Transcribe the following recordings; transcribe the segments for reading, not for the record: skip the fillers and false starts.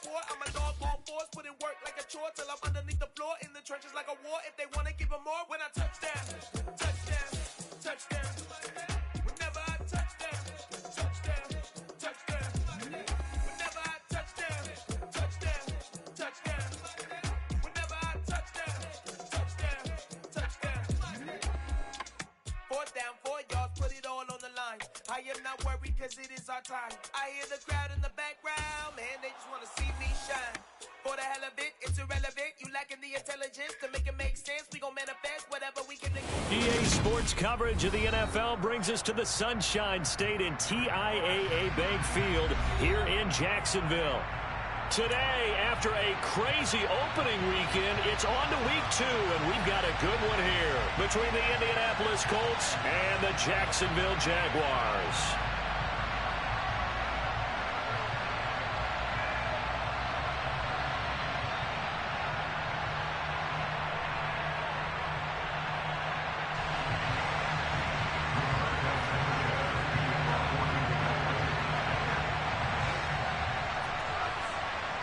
war. I'm a dog on force, put in work like a chore till I'm underneath the floor in the trenches like a war. If they want to give them more, when I touch down, touchdown, touchdown. Whenever I touch down, touchdown, touchdown. Whenever I touch down, touchdown, touchdown. Whenever I touch down, touchdown, touchdown. 4th down, 4 yards, put it all on the line. I am not worried cause it is our time. I hear the crowd in the background, man, they just want to see me shine. For the hell of it, it's irrelevant. You lacking the intelligence to make it make sense. We gon' manifest whatever we can. EA Sports coverage of the NFL brings us to the Sunshine State in TIAA Bank Field here in Jacksonville. Today, after a crazy opening weekend, it's on to week 2, and we've got a good one here between the Indianapolis Colts and the Jacksonville Jaguars.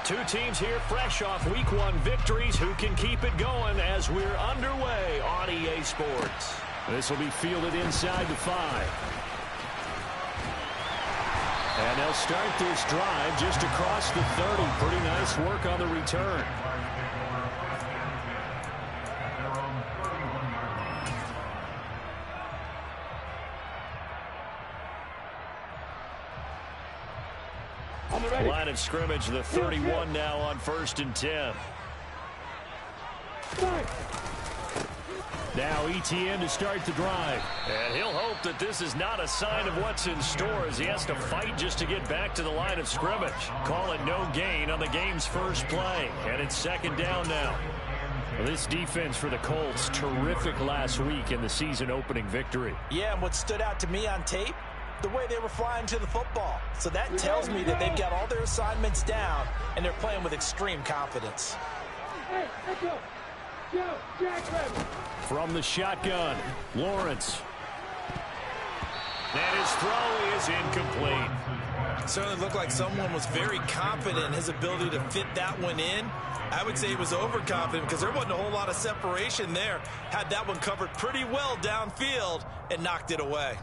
Two teams here fresh off Week 1 victories who can keep it going as we're underway on EA Sports. This will be fielded inside the 5. And they'll start this drive just across the 30. Pretty nice work on the return. Line of scrimmage, the 31 now on 1st and 10. Now ETN to start the drive. And he'll hope that this is not a sign of what's in store as he has to fight just to get back to the line of scrimmage. Call it no gain on the game's first play. And it's 2nd down now. This defense for the Colts, terrific last week in the season opening victory. Yeah, and what stood out to me on tape, the way they were flying to the football. So that tells me that they've got all their assignments down and they're playing with extreme confidence. Hey, let's go. Go, Jack Rabbit. From the shotgun, Lawrence. And his throw is incomplete. It certainly looked like someone was very confident in his ability to fit that one in. I would say he was overconfident because there wasn't a whole lot of separation there. Had that one covered pretty well downfield and knocked it away.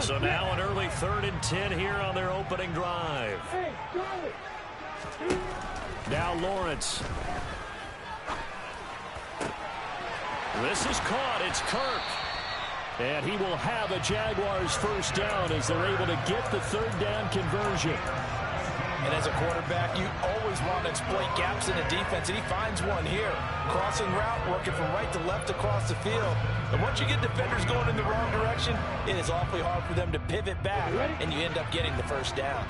So now an early 3rd and 10 here on their opening drive. Now Lawrence. This is caught. It's Kirk. And he will have a Jaguars first down as they're able to get the 3rd down conversion. And as a quarterback, you always want to exploit gaps in the defense, and he finds one here. Crossing route, working from right to left across the field. And once you get defenders going in the wrong direction, it is awfully hard for them to pivot back, and you end up getting the first down.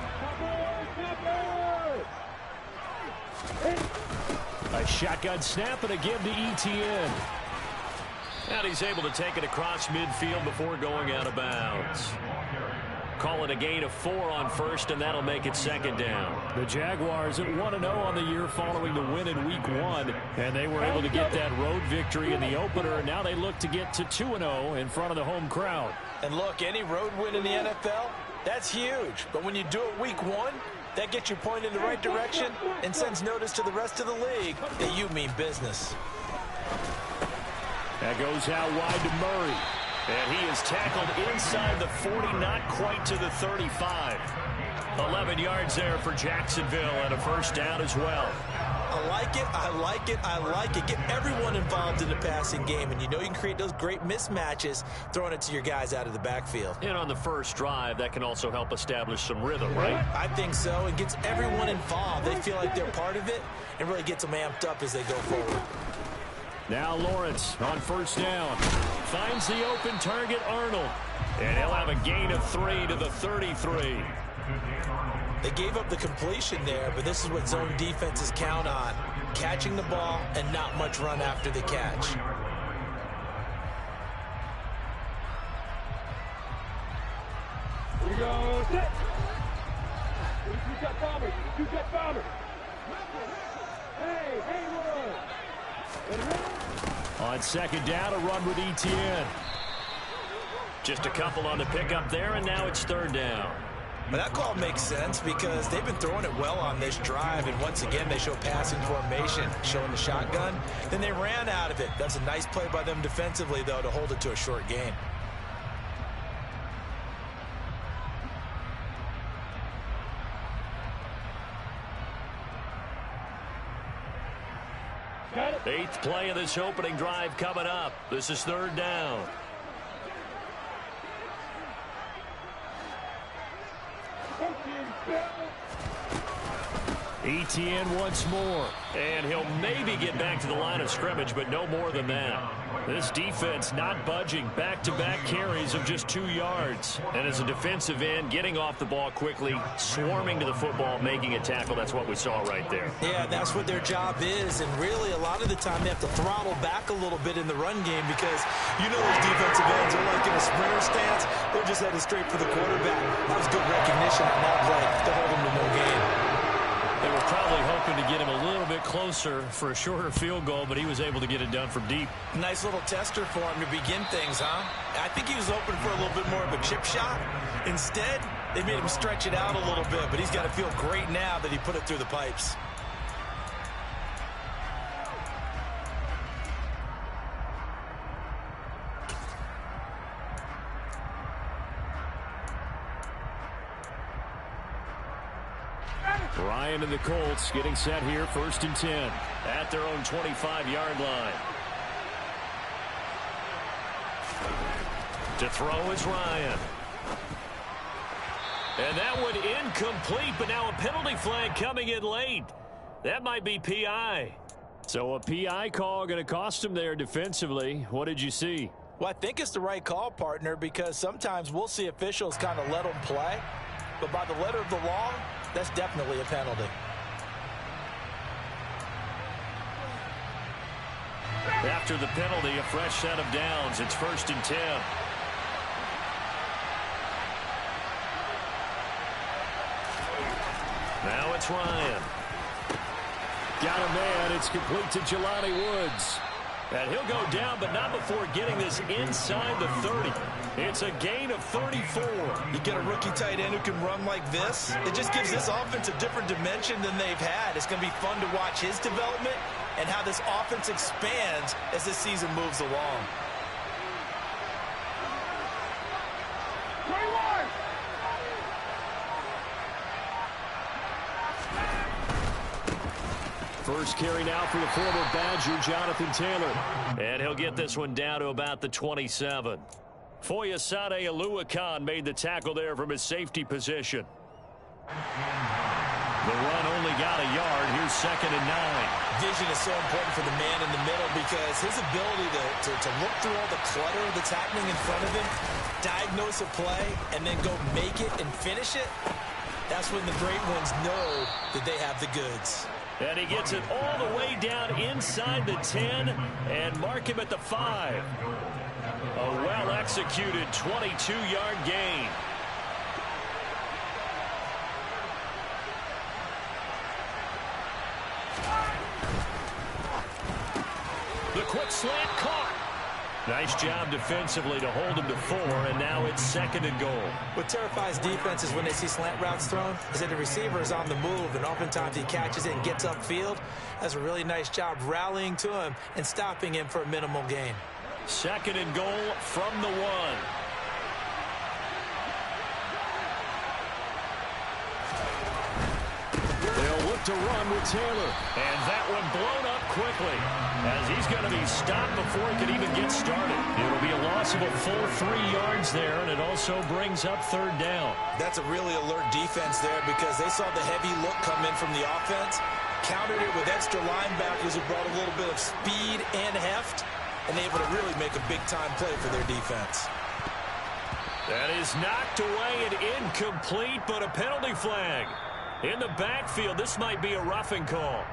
A shotgun snap and a give to ETN. And he's able to take it across midfield before going out of bounds. Call it a gain of 4 on 1st, and that'll make it 2nd down. The Jaguars at 1-0 on the year following the win in Week 1, and they were able to get that road victory in the opener, and now they look to get to 2-0 in front of the home crowd. And look, any road win in the NFL, that's huge. But when you do it Week 1, that gets you pointed in the right direction and sends notice to the rest of the league that you mean business. That goes out wide to Murray. And he is tackled inside the 40, not quite to the 35. 11 yards there for Jacksonville and a first down as well. I like it, I like it, I like it. Get everyone involved in the passing game, and you know you can create those great mismatches throwing it to your guys out of the backfield. And on the first drive, that can also help establish some rhythm, right? I think so. It gets everyone involved. They feel like they're part of it and really gets them amped up as they go forward. Now Lawrence on first down. Finds the open target, Arnold. And he'll have a gain of 3 to the 33. They gave up the completion there, but this is what zone defenses count on. Catching the ball and not much run after the catch. Here we go, set. You got Bomber. You got Bomber. Hey, On second down, a run with ETN. Just a couple on the pickup there, and now it's third down. But that call makes sense because they've been throwing it well on this drive, and once again they show passing formation, showing the shotgun. Then they ran out of it. That's a nice play by them defensively, though, to hold it to a short gain. Eighth play of this opening drive coming up. This is third down. ETN once more, and he'll maybe get back to the line of scrimmage, but no more than that. This defense not budging. Back-to-back carries of just 2 yards. And as a defensive end, getting off the ball quickly, swarming to the football, making a tackle. That's what we saw right there. Yeah, that's what their job is, and really a lot of the time they have to throttle back a little bit in the run game because you know those defensive ends are like in a sprinter stance. They're just headed straight for the quarterback. That was good recognition on that play to hold him to no gain. They were probably hoping to get him a little bit closer for a shorter field goal, but he was able to get it done from deep. Nice little tester for him to begin things, huh? I think he was hoping for a little bit more of a chip shot. Instead, they made him stretch it out a little bit, but he's got to feel great now that he put it through the pipes. Ryan and the Colts getting set here, 1st and 10 at their own 25-yard line. To throw is Ryan. And that one incomplete, but now a penalty flag coming in late. That might be PI. So a PI call going to cost him there defensively. What did you see? Well, I think it's the right call, partner, because sometimes we'll see officials kind of let them play. But by the letter of the law, that's definitely a penalty. After the penalty, a fresh set of downs. It's 1st and 10. Now it's Ryan. Got a man. It's complete to Jelani Woods. And he'll go down, but not before getting this inside the 30. It's a gain of 34. You get a rookie tight end who can run like this. It just gives this offense a different dimension than they've had. It's going to be fun to watch his development and how this offense expands as this season moves along. First carry now for the former Badger, Jonathan Taylor. And he'll get this one down to about the 27. Foyesade Aluakan made the tackle there from his safety position. The run only got a yard. Here's 2nd and 9. Vision is so important for the man in the middle because his ability to look through all the clutter that's happening in front of him, diagnose a play, and then go make it and finish it, that's when the great ones know that they have the goods. And he gets it all the way down inside the 10 and mark him at the 5. A well-executed 22-yard gain. The quick slant caught. Nice job defensively to hold him to 4, and now it's 2nd and goal. What terrifies defenses when they see slant routes thrown is that the receiver is on the move, and oftentimes he catches it and gets upfield. That's a really nice job rallying to him and stopping him for a minimal gain. Second and goal from the 1. They'll look to run with Taylor. And that one blown up quickly as he's going to be stopped before he can even get started. It'll be a loss of a full 3 yards there, and it also brings up third down. That's a really alert defense there because they saw the heavy look come in from the offense, countered it with extra linebackers who brought a little bit of speed and heft, and able to really make a big-time play for their defense. That is knocked away and incomplete, but a penalty flag. In the backfield, this might be a roughing call.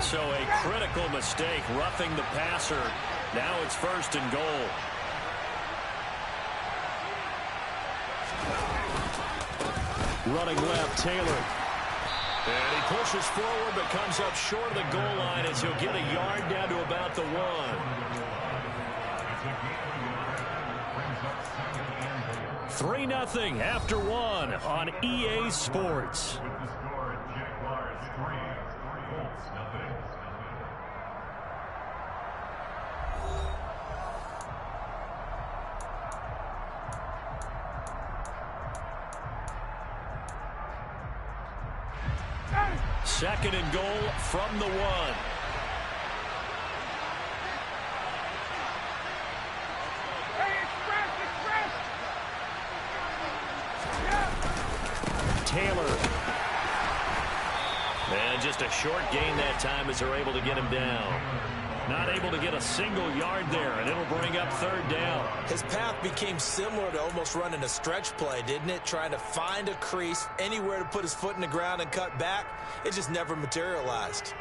So a critical mistake, roughing the passer. Now it's first and goal. Running left, Taylor. And he pushes forward but comes up short of the goal line as he'll get a yard down to about the 1. 3-0 after 1 on EA Sports. Second and goal from the 1. Taylor. And just a short gain that time as they're able to get him down. Not able to get a single yard there, and it'll bring up third down. His path became similar to almost running a stretch play, didn't it? Trying to find a crease, anywhere to put his foot in the ground and cut back. It just never materialized.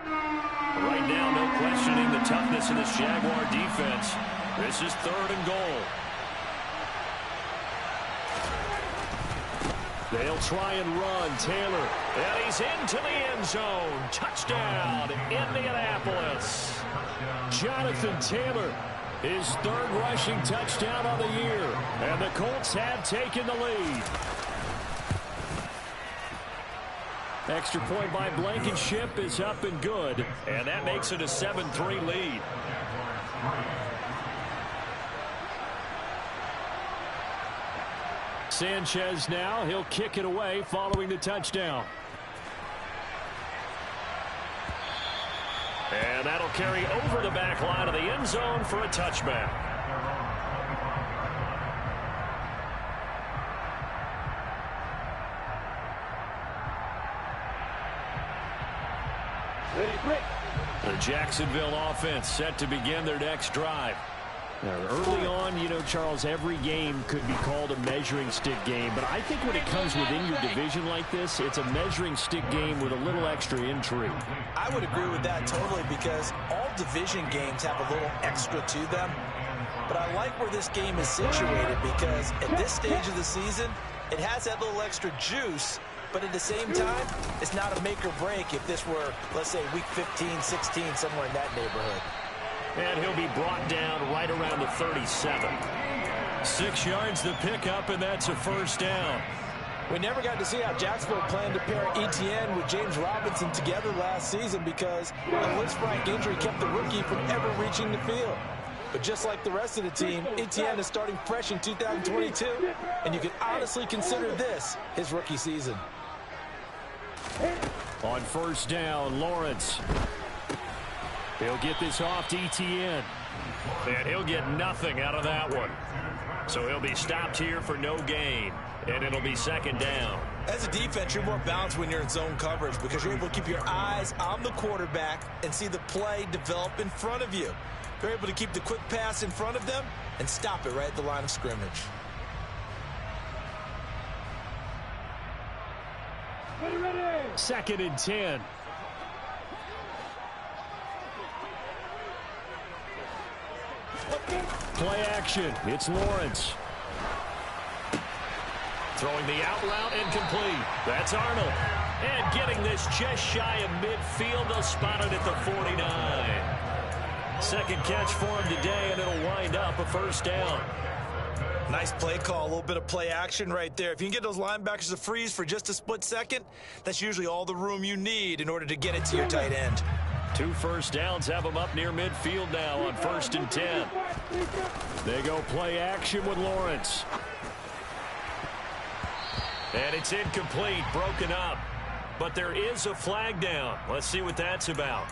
Right now, no questioning the toughness of this Jaguar defense. This is third and goal. They'll try and run. Taylor. And he's into the end zone. Touchdown, Indianapolis. Jonathan Taylor, his third rushing touchdown of the year. And the Colts have taken the lead. Extra point by Blankenship is up and good. And that makes it a 7-3 lead. Sanchez now, he'll kick it away following the touchdown. And that'll carry over the back line of the end zone for a touchback. The Jacksonville offense set to begin their next drive. Now, early on, you know, Charles, every game could be called a measuring stick game. But I think when it comes within your division like this, it's a measuring stick game with a little extra intrigue. I would agree with that totally because all division games have a little extra to them. But I like where this game is situated because at this stage of the season, it has that little extra juice. But at the same time, it's not a make or break if this were, let's say, week 15, 16, somewhere in that neighborhood. And he'll be brought down right around the 37. 6 yards the pickup, and that's a first down. We never got to see how Jacksonville planned to pair Etienne with James Robinson together last season because a Liz-Frank injury kept the rookie from ever reaching the field. But just like the rest of the team, Etienne is starting fresh in 2022, and you can honestly consider this his rookie season. On first down, Lawrence. He'll get this off to Etienne. And he'll get nothing out of that one. So he'll be stopped here for no gain. And it'll be second down. As a defense, you're more balanced when you're in zone coverage because you're able to keep your eyes on the quarterback and see the play develop in front of you. You're able to keep the quick pass in front of them and stop it right at the line of scrimmage. Ready. Second and 10. Play action. It's Lawrence. Throwing the out route incomplete. That's Arnold. And getting this just shy of midfield. They'll spot it at the 49. Second catch for him today, and it'll wind up a first down. Nice play call, a little bit of play action right there. If you can get those linebackers to freeze for just a split second, that's usually all the room you need in order to get it to your tight end. 2 first downs have them up near midfield now on 1st and 10. They go play action with Lawrence. And it's incomplete, broken up. But there is a flag down. Let's see what that's about.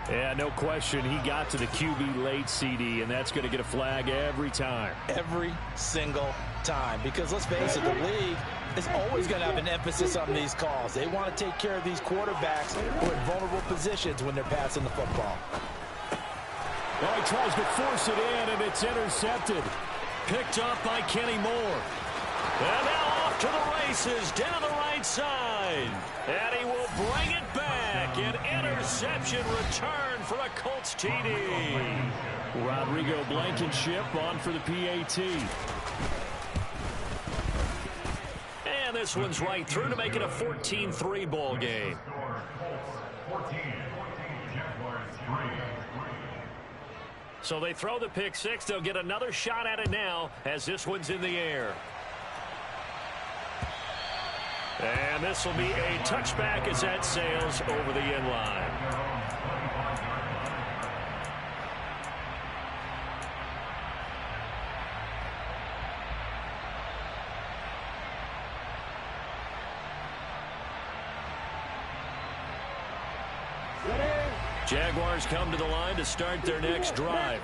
Yeah, no question. He got to the QB late, CD, and that's going to get a flag every time. Every single time. Because let's face it, the league is always going to have an emphasis on these calls. They want to take care of these quarterbacks who are in vulnerable positions when they're passing the football. Well, he tries to force it in, and it's intercepted. Picked up by Kenny Moore. And now off to the races down the right side. And he will bring it back. An interception return for a Colts TD. Rodrigo Blankenship on for the PAT. And this one's right through to make it a 14-3 ball game. So they throw the pick six. They'll get another shot at it now as this one's in the air. And this will be a touchback as that sails over the end line. Jaguars come to the line to start their next drive.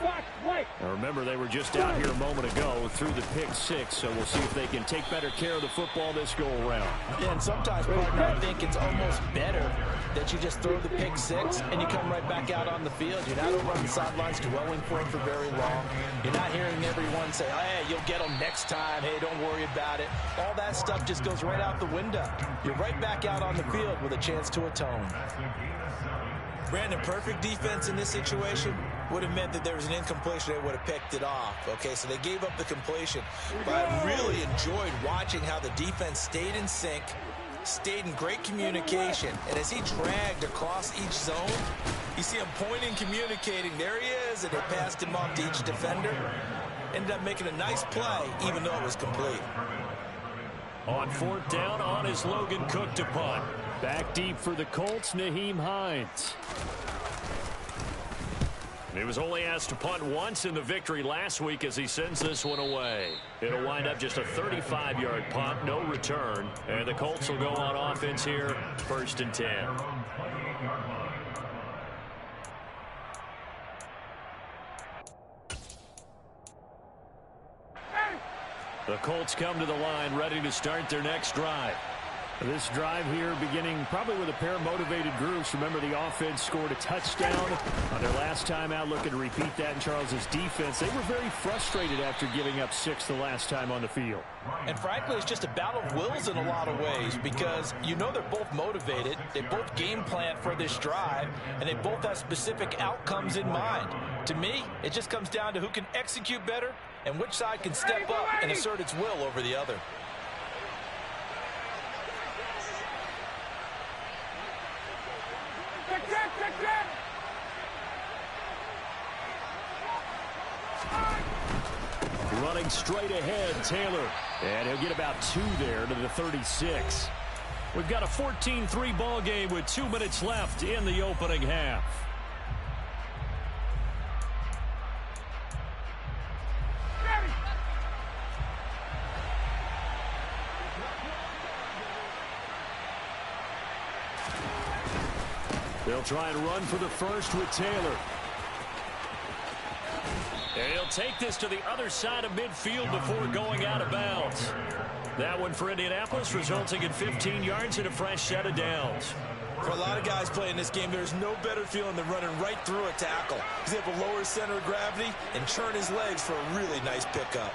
Now remember, they were just out here a moment ago through the pick six, so we'll see if they can take better care of the football this go-around. Yeah, and sometimes, partner, I think it's almost better that you just throw the pick six and you come right back out on the field. You're not over on the sidelines dwelling for it for very long. You're not hearing everyone say, hey, you'll get them next time. Hey, don't worry about it. All that stuff just goes right out the window. You're right back out on the field with a chance to atone. Brandon, perfect defense in this situation would have meant that there was an incompletion. They would have picked it off. Okay, so they gave up the completion. But I really enjoyed watching how the defense stayed in sync, stayed in great communication. And as he dragged across each zone, you see him pointing, communicating. There he is, and they passed him off to each defender. Ended up making a nice play, even though it was complete. On 4th down, on is Logan Cook to punt. Back deep for the Colts, Nyheim Hines. He was only asked to punt once in the victory last week as he sends this one away. It'll wind up just a 35-yard punt, no return. And the Colts will go on offense here, 1st and 10. The Colts come to the line ready to start their next drive. This drive here beginning probably with a pair of motivated groups. Remember, the offense scored a touchdown on their last time out. Looking to repeat that in Charles's defense. They were very frustrated after giving up 6 the last time on the field. And frankly, it's just a battle of wills in a lot of ways because you know they're both motivated. They both game plan for this drive, and they both have specific outcomes in mind. To me, it just comes down to who can execute better and which side can step up and assert its will over the other. Running straight ahead, Taylor. And he'll get about 2 there to the 36. We've got a 14-3 ball game with 2 minutes left in the opening half. They'll try and run for the first with Taylor. And he'll take this to the other side of midfield before going out of bounds. That one for Indianapolis, resulting in 15 yards and a fresh set of downs. For a lot of guys playing this game, there's no better feeling than running right through a tackle. He's able to lower his center of gravity and churn his legs for a really nice pickup.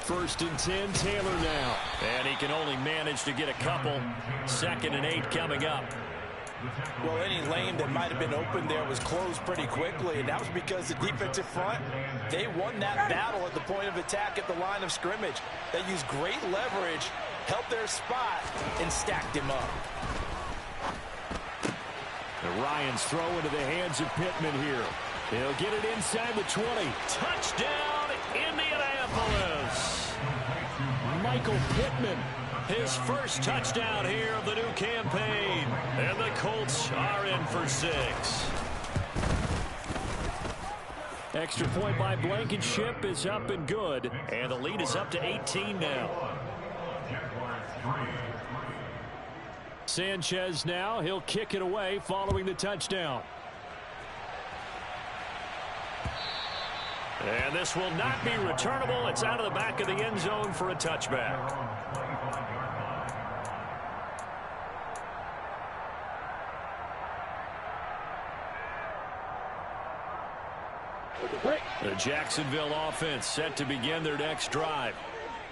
1st and 10, Taylor now. And he can only manage to get a couple. 2nd and 8 coming up. Well, any lane that might have been open there was closed pretty quickly, and that was because the defensive front, they won that battle at the point of attack at the line of scrimmage. They used great leverage, held their spot, and stacked him up. And Ryan's throw into the hands of Pittman here. He'll get it inside the 20. Touchdown, Indianapolis. Michael Pittman, his first touchdown here of the new campaign. And the Colts are in for 6. Extra point by Blankenship is up and good. And the lead is up to 18 now. Sanchez now. He'll kick it away following the touchdown. And this will not be returnable. It's out of the back of the end zone for a touchback. The Jacksonville offense set to begin their next drive.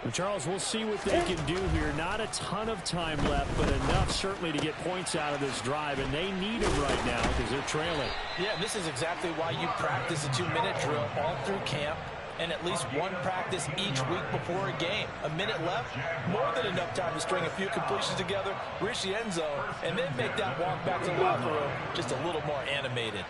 Well, Charles, we'll see what they can do here. Not a ton of time left, but enough certainly to get points out of this drive, and they need them right now because they're trailing. Yeah, this is exactly why you practice a 2-minute drill all through camp and at least one practice each week before a game. A minute left, more than enough time to string a few completions together, reach the end zone, and then make that walk back to the locker room just a little more animated.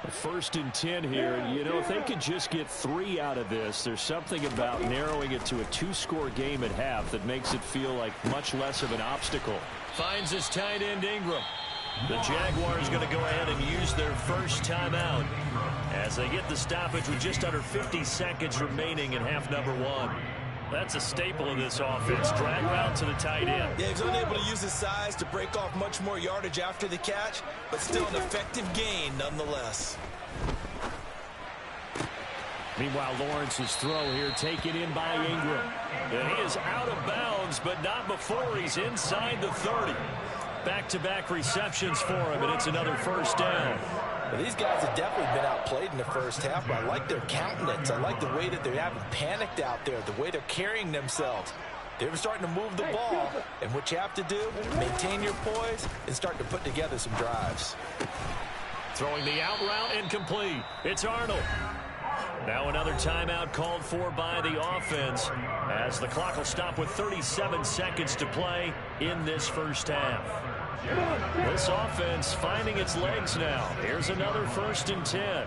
1st and 10 here. You know, if they could just get 3 out of this, there's something about narrowing it to a 2-score game at half that makes it feel like much less of an obstacle. Finds his tight end Ingram. The Jaguars going to go ahead and use their first timeout as they get the stoppage with just under 50 seconds remaining in half number 1. That's a staple of this offense. Drag route to the tight end. Yeah, he's unable to use his size to break off much more yardage after the catch, but still an effective gain nonetheless. Meanwhile, Lawrence's throw here taken in by Ingram. And he is out of bounds, but not before he's inside the 30. Back-to-back receptions for him, and it's another first down. Well, these guys have definitely been outplayed in the first half, but I like their countenance. I like the way that they haven't panicked out there, the way they're carrying themselves. They're starting to move the ball, and what you have to do, maintain your poise and start to put together some drives. Throwing the out route incomplete. It's Arnold. Now another timeout called for by the offense as the clock will stop with 37 seconds to play in this first half. This offense finding its legs now. Here's another 1st and 10.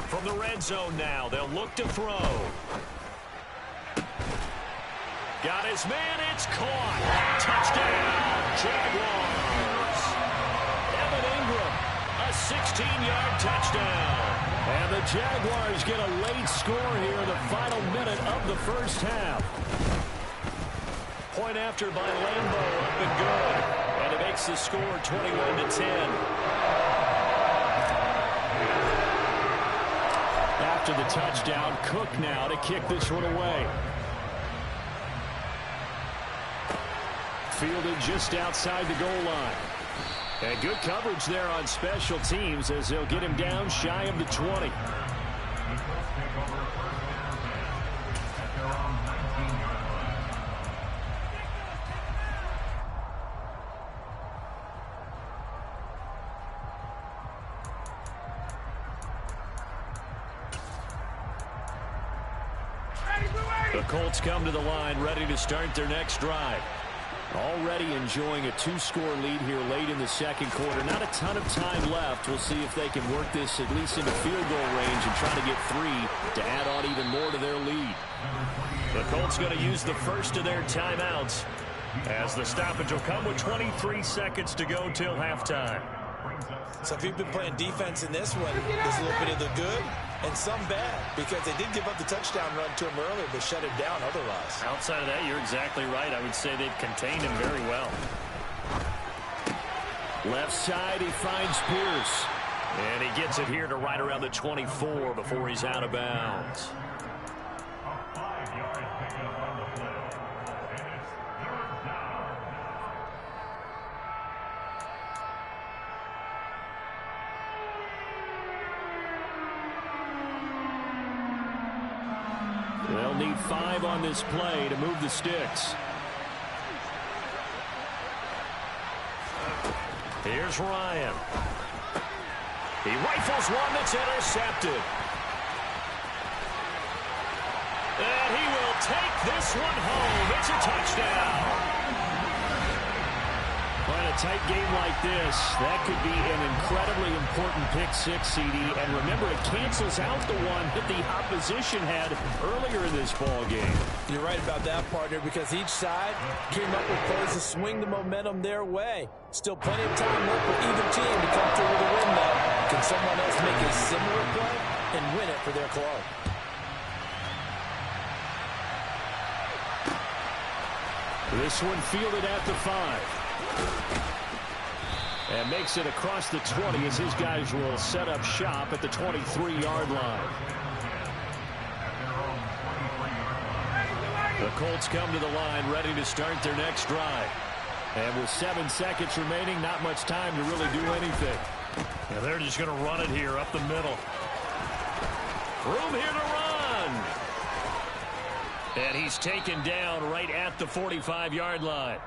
From the red zone now, they'll look to throw. Got his man, it's caught. Touchdown, Jaguars. Evan Ingram, a 16-yard touchdown. And the Jaguars get a late score here in the final minute of the first half. Point after by Lambo, up and good. And it makes the score 21-10. After the touchdown, Cook now to kick this one away. Fielded just outside the goal line. And good coverage there on special teams as they'll get him down shy of the 20. The Colts come to the line ready to start their next drive. Already enjoying a 2-score lead here late in the second quarter. Not a ton of time left. We'll see if they can work this at least into field goal range and try to get 3 to add on even more to their lead. The Colts going to use the first of their timeouts as the stoppage will come with 23 seconds to go till halftime. So if you've been playing defense in this one, there's a little bit of the good and some bad, because they did give up the touchdown run to him earlier, but shut him down otherwise. Outside of that, you're exactly right. I would say they've contained him very well. Left side, he finds Pierce. And he gets it here to right around the 24 before he's out of bounds. They'll need 5 on this play to move the sticks. Here's Ryan. He rifles one that's intercepted. And he will take this one home. It's a touchdown. Well, in a tight game like this, that could be an incredibly important pick-6, CD. And remember, it cancels out the one that the opposition had earlier in this ball game. You're right about that, partner, because each side came up with plays to swing the momentum their way. Still plenty of time left for either team to come through with a win, though. Can someone else make a similar play and win it for their club? This one fielded at the 5. And makes it across the 20 as his guys will set up shop at the 23-yard line. The Colts come to the line ready to start their next drive. And with 7 seconds remaining, not much time to really do anything. Yeah, they're just going to run it here up the middle. Room here to run. And he's taken down right at the 45-yard line.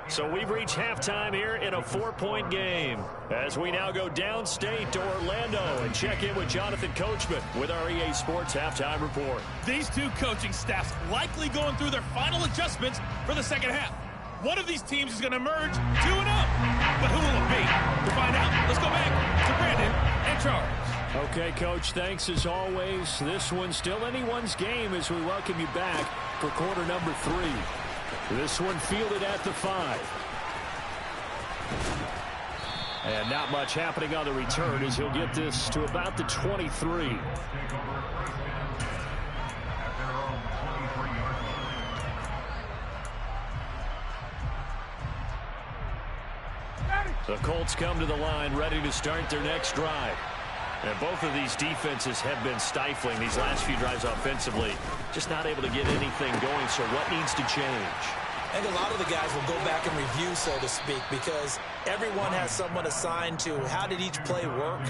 So we've reached halftime here in a 4-point game. As we now go downstate to Orlando and check in with Jonathan Coachman with our EA Sports Halftime Report. These two coaching staffs likely going through their final adjustments for the second half. One of these teams is going to emerge 2-0. But who will it be? To find out, let's go back to Brandon and Charles. Okay, Coach, thanks as always. This one's still anyone's game as we welcome you back for quarter number 3. This one fielded at the 5. And not much happening on the return as he'll get this to about the 23. The Colts come to the line ready to start their next drive. And both of these defenses have been stifling these last few drives offensively. Just not able to get anything going, so what needs to change? I think a lot of the guys will go back and review, so to speak, because everyone has someone assigned to how did each play work.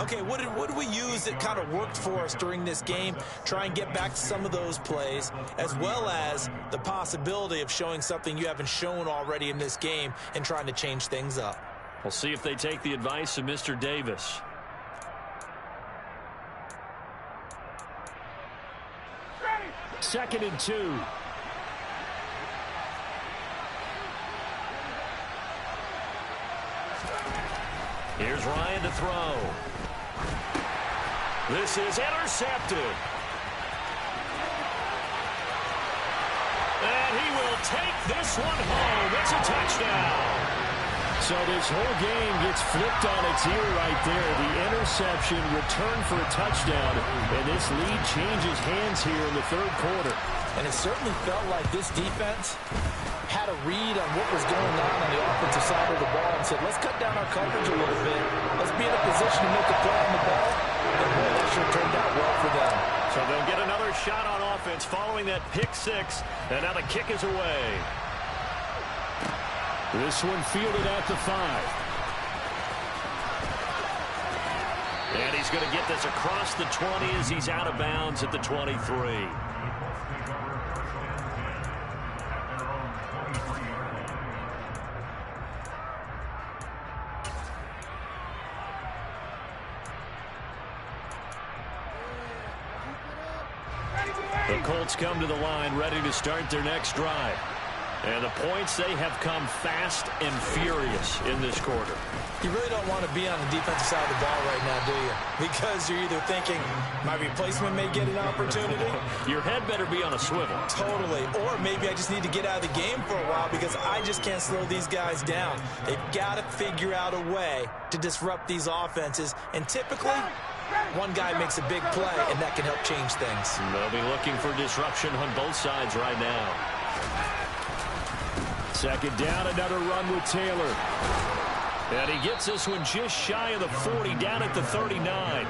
Okay, what did we use that kind of worked for us during this game? Try and get back to some of those plays, as well as the possibility of showing something you haven't shown already in this game and trying to change things up. We'll see if they take the advice of Mr. Davis. Second and 2. Here's Ryan to throw. This is intercepted. And he will take this one home. It's a touchdown. So this whole game gets flipped on its ear right there. The interception returned for a touchdown, and this lead changes hands here in the third quarter. And it certainly felt like this defense had a read on what was going on the offensive side of the ball and said, let's cut down our coverage a little bit. Let's be in a position to make a play on the ball. And boy, that sure turned out well for them. So they'll get another shot on offense following that pick-6, and now the kick is away. This one fielded at the 5. And he's going to get this across the 20 as he's out of bounds at the 23. The Colts come to the line ready to start their next drive. And the points, they have come fast and furious in this quarter. You really don't want to be on the defensive side of the ball right now, do you? Because you're either thinking, my replacement may get an opportunity. Your head better be on a swivel. Totally. Or maybe I just need to get out of the game for a while because I just can't slow these guys down. They've got to figure out a way to disrupt these offenses. And typically, one guy makes a big play, and that can help change things. They'll be looking for disruption on both sides right now. Second down, another run with Taylor. And he gets this one just shy of the 40, down at the 39.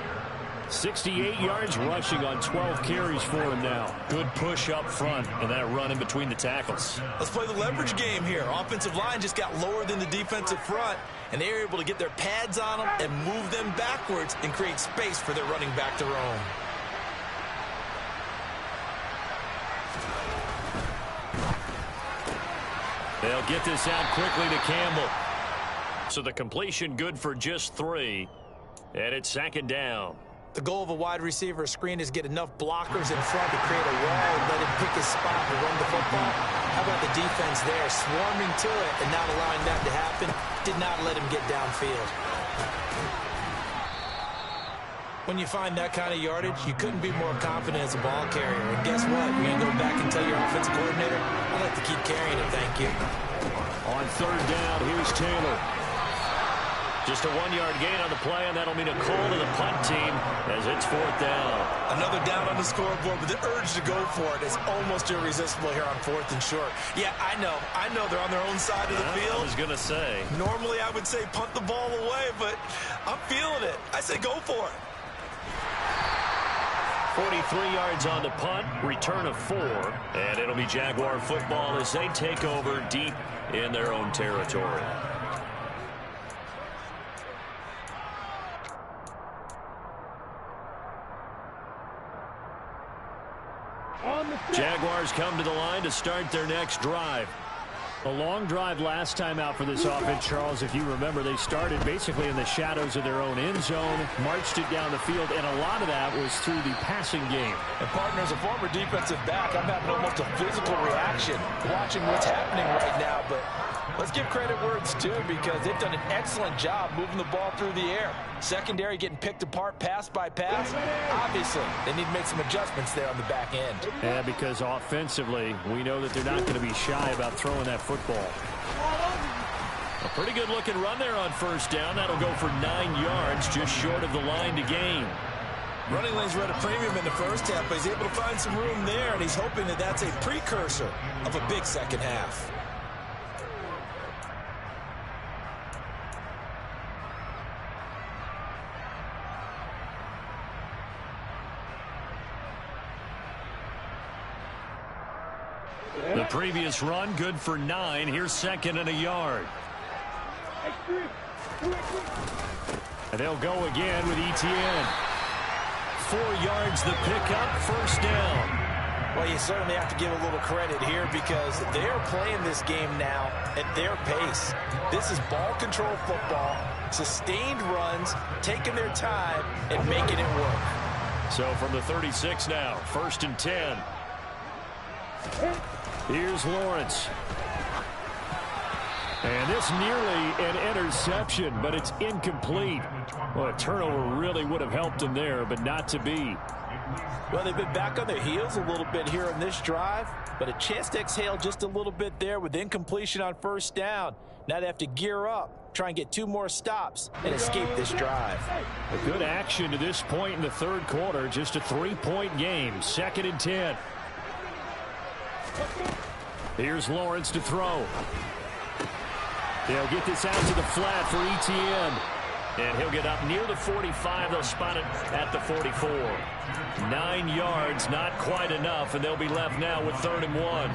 68 yards rushing on 12 carries for him now. Good push up front, and that run in between the tackles. Let's play the leverage game here. Offensive line just got lower than the defensive front, and they were able to get their pads on them and move them backwards and create space for their running back to roam. They'll get this out quickly to Campbell. So the completion good for just 3. And it's second down. The goal of a wide receiver screen is get enough blockers in front to create a wall and let him pick his spot and run the football. How about the defense there, swarming to it and not allowing that to happen? Did not let him get downfield. When you find that kind of yardage, you couldn't be more confident as a ball carrier. And guess what? You're going to go back and tell your offensive coordinator, I'd like to keep carrying it, thank you. On third down, here's Taylor. Just a 1-yard gain on the play, and that'll mean a call to the punt team as it's fourth down. Another down on the scoreboard, but the urge to go for it is almost irresistible here on fourth and short. Yeah, I know they're on their own side of the field. I was going to say. Normally I would say punt the ball away, but I'm feeling it. I say go for it. 43 yards on the punt, return of 4, and it'll be Jaguar football as they take over deep in their own territory. Jaguars come to the line to start their next drive. A long drive last time out for this offense, Charles. If you remember, they started basically in the shadows of their own end zone, marched it down the field, and a lot of that was through the passing game. And partner, as a former defensive back, I'm having almost a physical reaction watching what's happening right now. But let's give credit where it's due because they've done an excellent job moving the ball through the air. Secondary getting picked apart pass by pass. Obviously, they need to make some adjustments there on the back end. Yeah, because offensively, we know that they're not going to be shy about throwing that football. A pretty good looking run there on first down. That'll go for 9 yards, just short of the line to gain. Running lanes were at a premium in the first half, but he's able to find some room there, and he's hoping that that's a precursor of a big second half. The previous run, good for 9. Here's second and a yard. And they'll go again with ETN. 4 yards the pickup, first down. Well, you certainly have to give a little credit here because they're playing this game now at their pace. This is ball control football, sustained runs, taking their time, and making it work. So from the 36 now, first and 10. Here's Lawrence. And this nearly an interception, but it's incomplete. Well, a turnover really would have helped them there, but not to be. Well, they've been back on their heels a little bit here on this drive, but a chance to exhale just a little bit there with incompletion on first down. Now they have to gear up, try and get 2 more stops, and escape this drive. A good action to this point in the third quarter. Just a 3-point game. Second and 10. Here's Lawrence to throw. They'll get this out to the flat for ETN. And he'll get up near the 45. They'll spot it at the 44. 9 yards, not quite enough, and they'll be left now with 3rd and 1.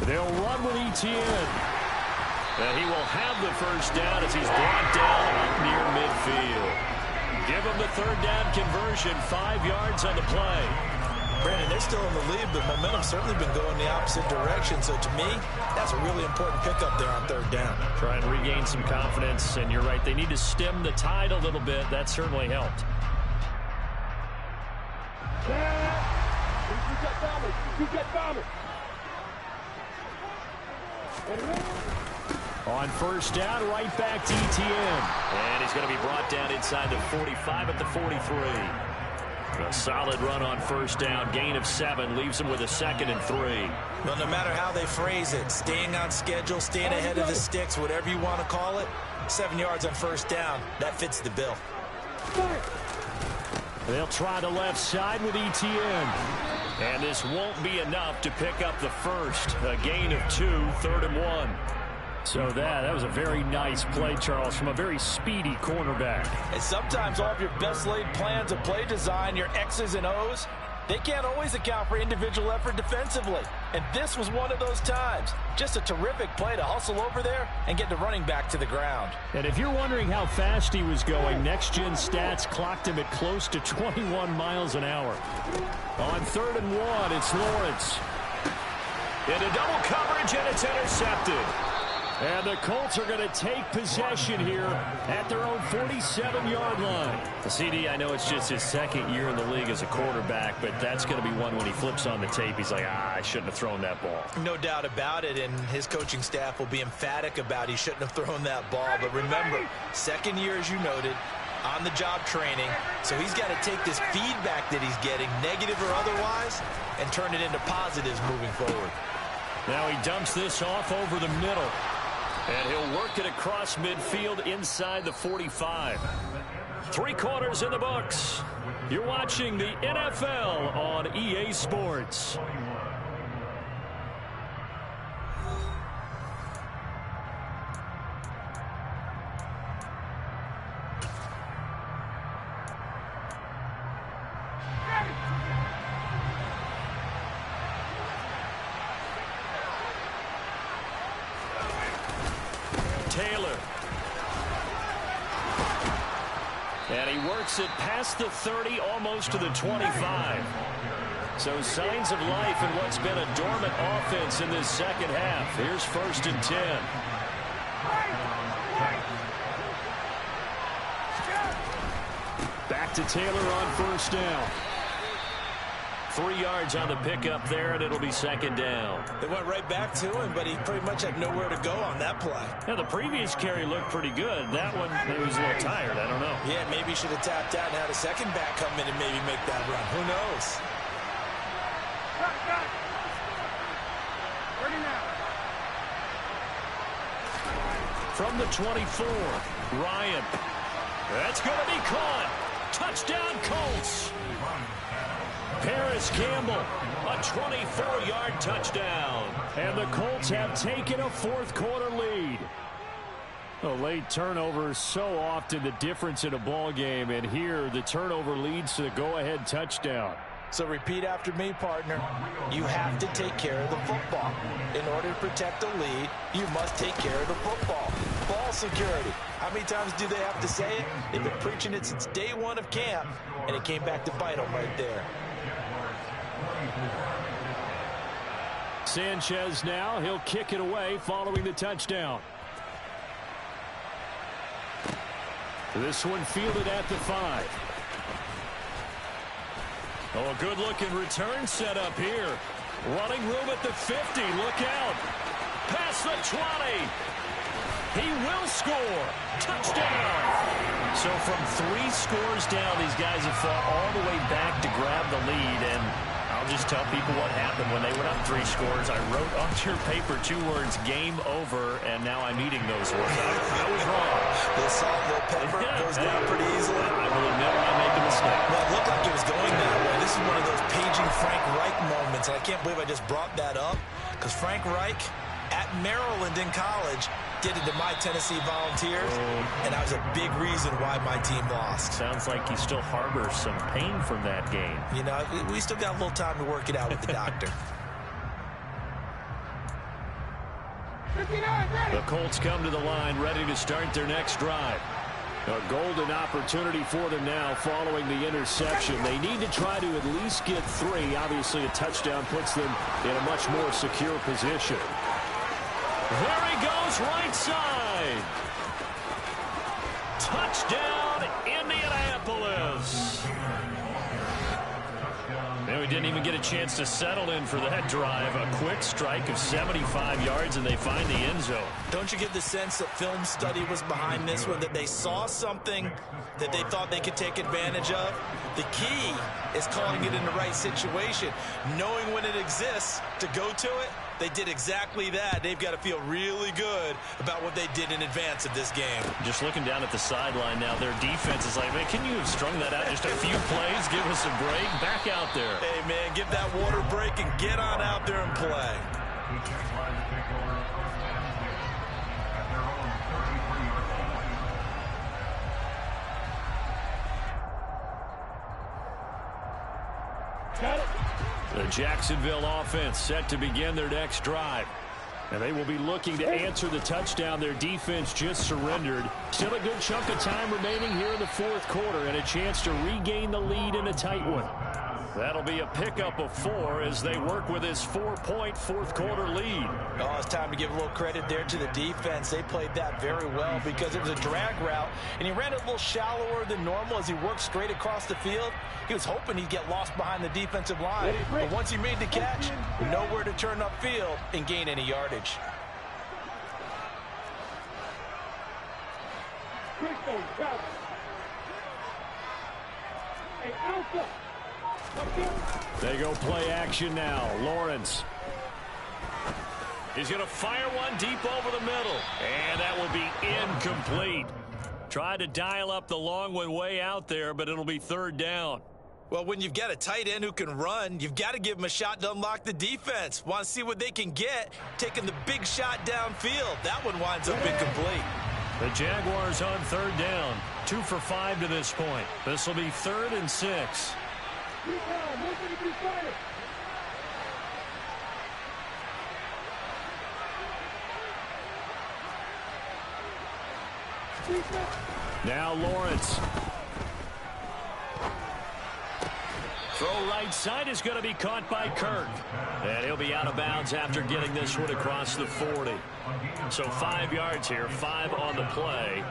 They'll run with ETN. And he will have the first down as he's brought down up near midfield. Give him the 3rd down conversion, 5 yards on the play. Brandon, they're still in the lead, but momentum's certainly been going the opposite direction. So to me, that's a really important pickup there on 3rd down. Try and regain some confidence, and you're right, they need to stem the tide a little bit. That certainly helped. You get bombers. On first down, right back to ETN. And he's going to be brought down inside the 45 at the 43. A solid run on first down. Gain of 7 leaves him with a 2nd and 3. Well, no matter how they phrase it, staying on schedule, staying ahead of the sticks, whatever you want to call it, 7 yards on first down, that fits the bill. They'll try the left side with ETN. And this won't be enough to pick up the first. A gain of 2, 3rd and 1. So that was a very nice play, Charles, from a very speedy cornerback. And sometimes all of your best laid plans of play design, your X's and O's, They can't always account for individual effort defensively, and this was one of those times. Just a terrific play to hustle over there and get the running back to the ground. And if you're wondering how fast he was going, next-gen stats clocked him at close to 21 miles an hour. On 3rd and 1, it's Lawrence. Into double coverage, and it's intercepted. And the Colts are going to take possession here at their own 47-yard line. The CD, I know it's just his second year in the league as a quarterback, but that's going to be one when he flips on the tape. He's like, I shouldn't have thrown that ball. No doubt about it, and his coaching staff will be emphatic about he shouldn't have thrown that ball. But remember, second year, as you noted, on-the-job training. So he's got to take this feedback that he's getting, negative or otherwise, and turn it into positives moving forward. Now he dumps this off over the middle. And he'll work it across midfield inside the 45. 3 quarters in the books. You're watching the NFL on EA Sports. Taylor. And he works it past the 30, almost to the 25. So signs of life in what's been a dormant offense in this second half. Here's 1st and 10. Back to Taylor on 1st down. 3 yards on the pickup there, and it'll be 2nd down. They went right back to him, but he pretty much had nowhere to go on that play. Now, the previous carry looked pretty good. That one, he was a little tired. I don't know. Yeah, maybe he should have tapped out and had a second back come in and maybe make that run. Who knows? From the 24, Ryan. That's going to be caught. Touchdown, Colts. Paris Campbell, a 24-yard touchdown. And the Colts have taken a 4th quarter lead. A late turnover is so often the difference in a ball game, and here the turnover leads to the go-ahead touchdown. So repeat after me, partner. You have to take care of the football. In order to protect the lead, you must take care of the football. Ball security. How many times do they have to say it? They've been preaching it since day 1 of camp, and it came back to bite them right there. Sanchez now, he'll kick it away following the touchdown. This one fielded at the 5. Oh, a good-looking return set up here. Running room at the 50. Look out. Past the 20. He will score. Touchdown. So from 3 scores down, these guys have fought all the way back to grab the lead, and I'll just tell people what happened when they went up 3 scores. I wrote onto your paper 2 words, game over, and now I'm eating those words. I was wrong. The salt, little pepper goes down pretty easily. I will admit I made the mistake. Well, it looked like it was going that way. This is one of those paging Frank Reich moments, and I can't believe I just brought that up, because Frank Reich at Maryland in college did it to my Tennessee Volunteers, and that was a big reason why my team lost. Sounds like he still harbors some pain from that game. You know, we still got a little time to work it out with the doctor. The Colts come to the line ready to start their next drive. A golden opportunity for them now following the interception. They need to try to at least get 3. Obviously, a touchdown puts them in a much more secure position. There he goes, right side. Touchdown, Indianapolis. And we didn't even get a chance to settle in for that drive. A quick strike of 75 yards, and they find the end zone. Don't you get the sense that film study was behind this one, that they saw something that they thought they could take advantage of? The key is calling it in the right situation, knowing when it exists to go to it. They did exactly that. They've got to feel really good about what they did in advance of this game. Just looking down at the sideline now, their defense is like, man, can you have strung that out just a few plays? Give us a break. Back out there. Hey, man, give that water break and get on out there and play. Got it. The Jacksonville offense set to begin their next drive. And they will be looking to answer the touchdown their defense just surrendered. Still a good chunk of time remaining here in the fourth quarter and a chance to regain the lead in a tight one. That'll be a pickup of 4 as they work with his 4-point fourth quarter lead. Oh, it's time to give a little credit there to the defense. They played that very well because it was a drag route, and he ran it a little shallower than normal as he worked straight across the field. He was hoping he'd get lost behind the defensive line, but once he made the catch, nowhere to turn upfield and gain any yardage. Hey, Alpha. They go play action now. Lawrence. He's going to fire one deep over the middle. And that will be incomplete. Tried to dial up the long one way out there, but it'll be third down. Well, when you've got a tight end who can run, you've got to give him a shot to unlock the defense. Want to see what they can get, taking the big shot downfield. That one winds up incomplete. The Jaguars on third down. 2 for 5 to this point. This will be 3rd and 6. Now Lawrence. Throw right side is going to be caught by Kirk. And he'll be out of bounds after getting this one across the 40. So 5 yards here, 5 on the play.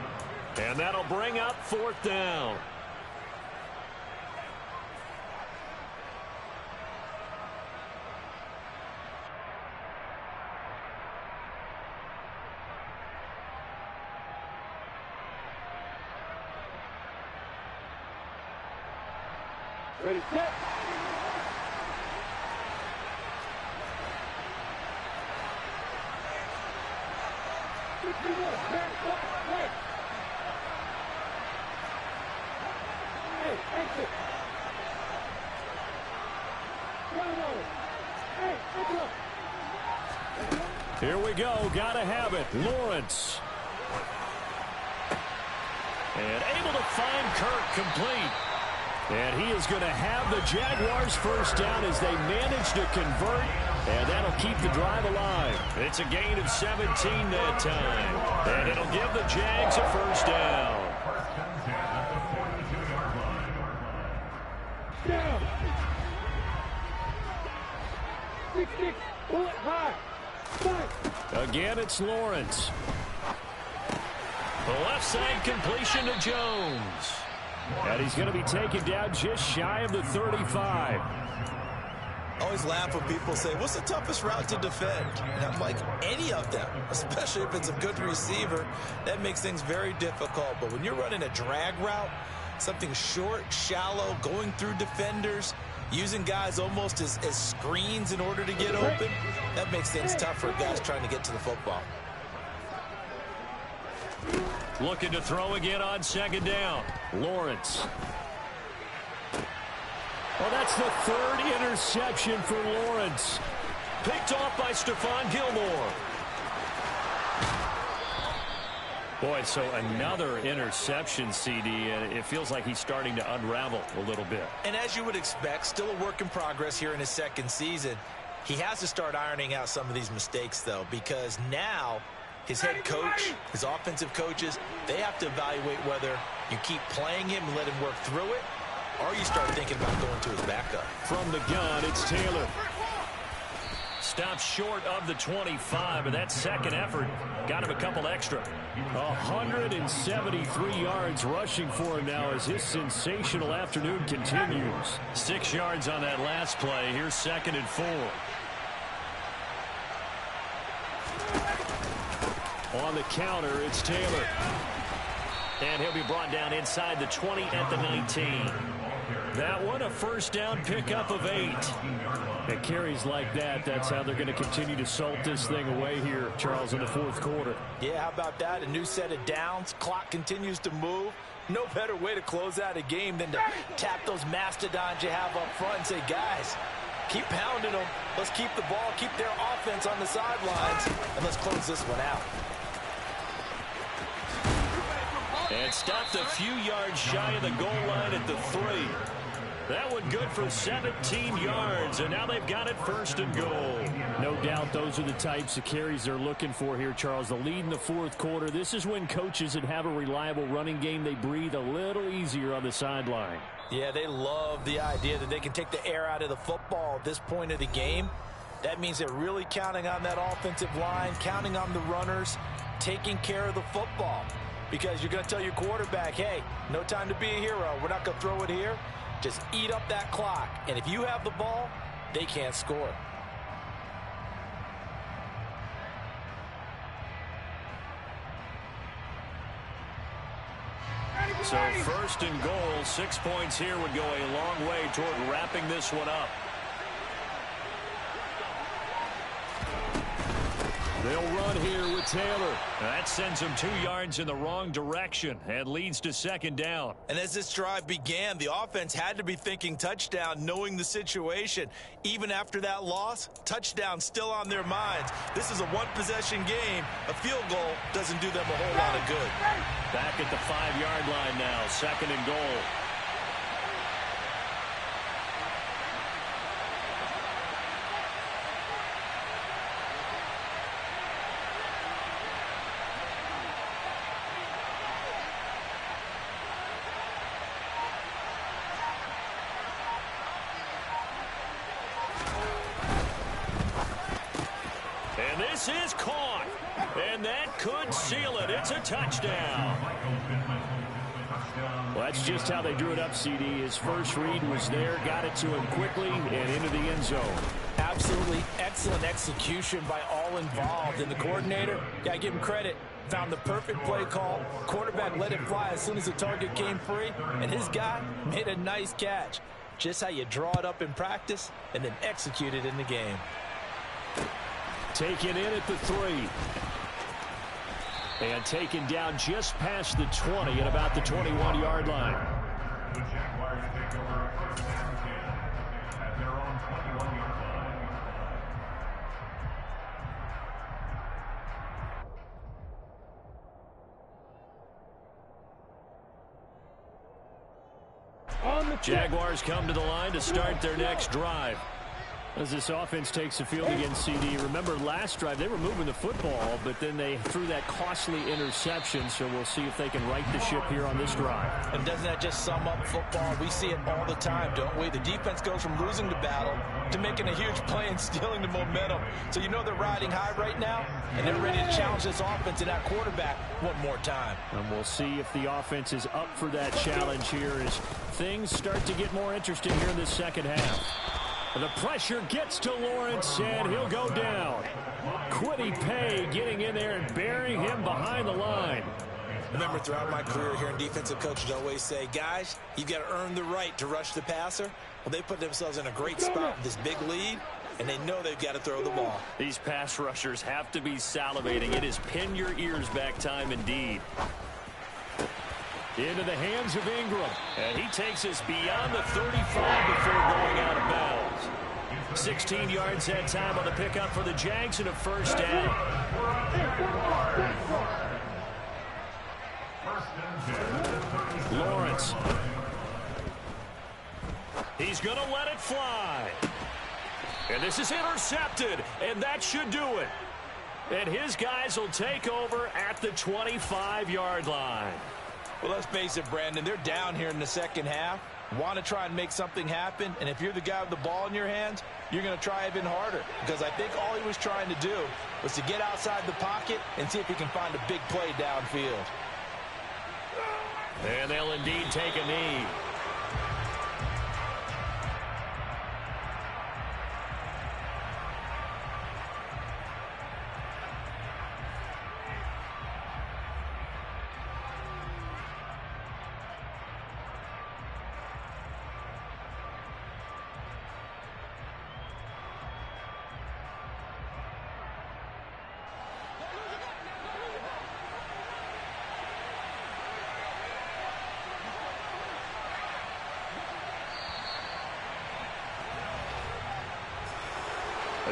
And that'll bring up 4th down. Ready, set. Hey, exit. Hey, exit. Here we go. Gotta have it. Lawrence. And able to find Kirk complete. And he is going to have the Jaguars first down as they manage to convert. And that'll keep the drive alive. It's a gain of 17 that time. And it'll give the Jags a first down. Down. 6-6. Bullet high. 5. Again, it's Lawrence. The left side completion to Jones. And he's going to be taken down just shy of the 35. I always laugh when people say, what's the toughest route to defend? And I'm like, any of them, especially if it's a good receiver. That makes things very difficult. But when you're running a drag route, something short, shallow, going through defenders, using guys almost as screens in order to get open, that makes things tough for guys trying to get to the football. Looking to throw again on second down. Lawrence. Well, that's the 3rd interception for Lawrence. Picked off by Stephon Gilmore. Boy, so another interception, CD, and it feels like he's starting to unravel a little bit. And as you would expect, still a work in progress here in his second season. He has to start ironing out some of these mistakes, though, because now his head coach, his offensive coaches, they have to evaluate whether you keep playing him and let him work through it, or you start thinking about going to his backup. From the gun, it's Taylor. Stopped short of the 25, but that second effort got him a couple extra. 173 yards rushing for him now as his sensational afternoon continues. 6 yards on that last play. Here's 2nd and 4. On the counter, it's Taylor. And he'll be brought down inside the 20 at the 19. That one, a first down pickup of 8. It carries like that. That's how they're going to continue to salt this thing away here, Charles, in the fourth quarter. Yeah, how about that? A new set of downs. Clock continues to move. No better way to close out a game than to tap those mastodons you have up front and say, guys, keep pounding them. Let's keep the ball, keep their offense on the sidelines, and let's close this one out. And stopped a few yards shy of the goal line at the 3. That one good for 17 yards, and now they've got it 1st and goal. No doubt those are the types of carries they're looking for here, Charles. The lead in the 4th quarter. This is when coaches that have a reliable running game, they breathe a little easier on the sideline. Yeah, they love the idea that they can take the air out of the football at this point of the game. That means they're really counting on that offensive line, counting on the runners, taking care of the football. Because you're going to tell your quarterback, hey, no time to be a hero. We're not going to throw it here. Just eat up that clock. And if you have the ball, they can't score. So 1st and goal, 6 points here would go a long way toward wrapping this one up. They'll run here with Taylor. That sends him 2 yards in the wrong direction and leads to 2nd down. And as this drive began, the offense had to be thinking touchdown, knowing the situation. Even after that loss, touchdown still on their minds. This is a one-possession game. A field goal doesn't do them a whole lot of good. Back at the 5-yard line now, 2nd and goal. This is caught, and that could seal it. It's a touchdown. Well, that's just how they drew it up, CD. His first read was there, got it to him quickly, and into the end zone. Absolutely excellent execution by all involved. And the coordinator, gotta give him credit, found the perfect play call. Quarterback let it fly as soon as the target came free, and his guy made a nice catch. Just how you draw it up in practice and then execute it in the game. Taken in at the 3. And taken down just past the 20 at about the 21-yard line. The Jaguars take over 1st and 10 at their own 21-yard line. Jaguars come to the line to start their next drive. As this offense takes the field against CD, remember last drive they were moving the football, but then they threw that costly interception, so we'll see if they can right the ship here on this drive. And doesn't that just sum up football? We see it all the time, don't we? The defense goes from losing the battle to making a huge play and stealing the momentum. So you know they're riding high right now, and they're ready to challenge this offense and that quarterback one more time. And we'll see if the offense is up for that challenge here as things start to get more interesting here in this 2nd half. The pressure gets to Lawrence, and he'll go down. Quiddy Pay getting in there and burying him behind the line. Remember, throughout my career here in defensive coaches always say, guys, you've got to earn the right to rush the passer. Well, they put themselves in a great spot with this big lead, and they know they've got to throw the ball. These pass rushers have to be salivating. It is pin your ears back time indeed. Into the hands of Ingram. And he takes us beyond the 35 before going out of bounds. 16 yards that time on the pickup for the Jags and a 1st down. Lawrence. He's going to let it fly. And this is intercepted, and that should do it. And his guys will take over at the 25-yard line. Well, let's face it, Brandon, they're down here in the 2nd half. Want to try and make something happen, and if you're the guy with the ball in your hands, you're going to try even harder, because I think all he was trying to do was to get outside the pocket and see if he can find a big play downfield. And they'll indeed take a knee.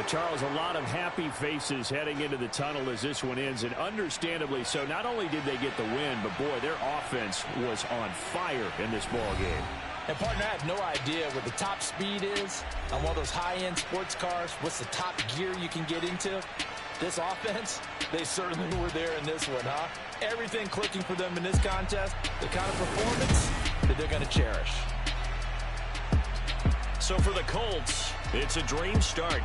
Charles, a lot of happy faces heading into the tunnel as this one ends, and understandably so. Not only did they get the win, but boy, their offense was on fire in this ball game. And, partner, I have no idea what the top speed is on one of those high-end sports cars. What's the top gear you can get into? This offense, they certainly were there in this one, huh? Everything clicking for them in this contest, the kind of performance that they're going to cherish. So for the Colts, it's a dream start.